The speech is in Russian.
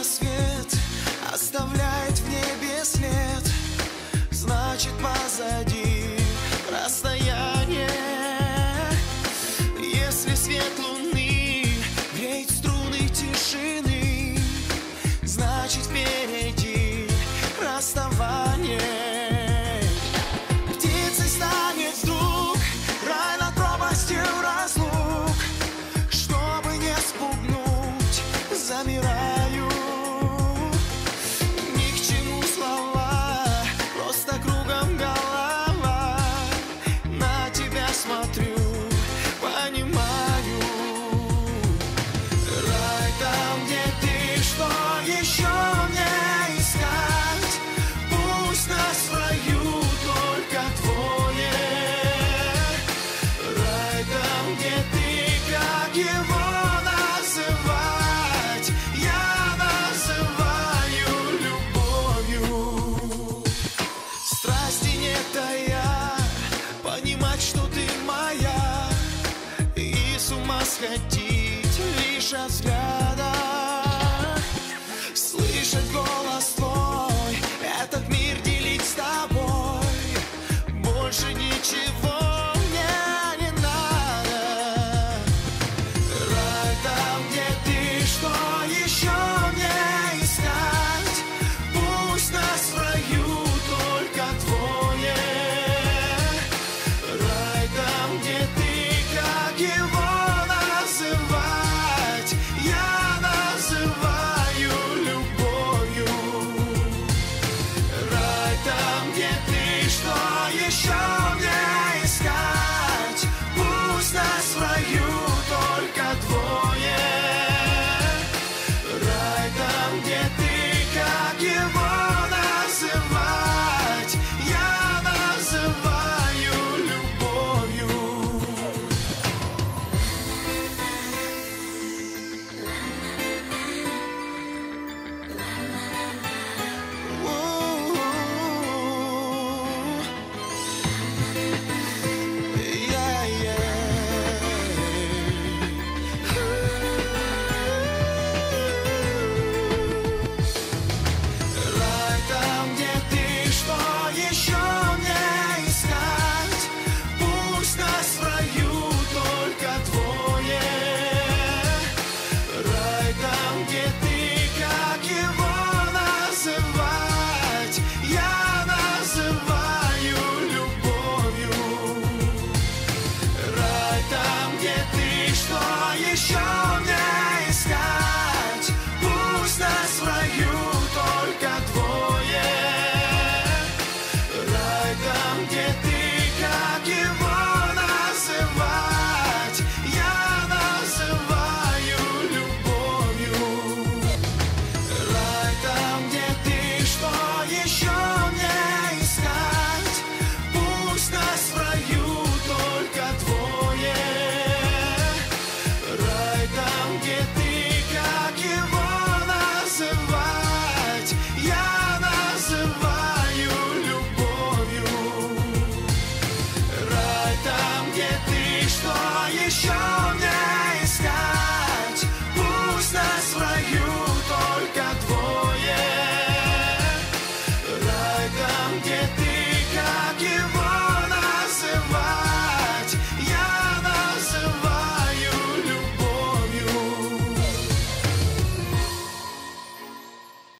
рассвет оставляет в небе след, значит позади расстояние. Если свет луны греет струны тишины, значит впереди расставание. Птицей станет вдруг рай над пропастью разлук, чтобы не спугнуть, замираю. Ни к чему слова, просто кругом голова. На тебя смотрю, понимаю. Рай там, где ты, что еще мне искать? Пусть нас в раю только твое. Рай там, где ты, как его называть? Я называю любовью. Страсти не тая, понимать, что ты моя, и с ума сходить лишь от взгляда. Слышать голос твой, этот мир делить с тобой, больше ничего мне не надо. Рай там, где ты, что еще мне искать? Пусть нас в раю только твое. Рай там, где ты, как его называть? Я называю любовью. Рай там, где ты, что еще мне искать? Пусть нас в раю только твое. Рай там, где ты, как его называть? Я называю любовью. Рай там, где ты, что еще мне искать? Пусть нас в раю только твое. Рай там, где ты, как его называть? Я называю любовью. Рай там, где ты, что еще мне искать? Пусть нас в раю только твое. Рай там, где ты, как его называть? Я называю любовью. Рай там, где ты, что еще мне искать? Пусть нас в раю только твое. Рай там, где ты, как его называть? Я называю любовью. Рай там, где ты, что еще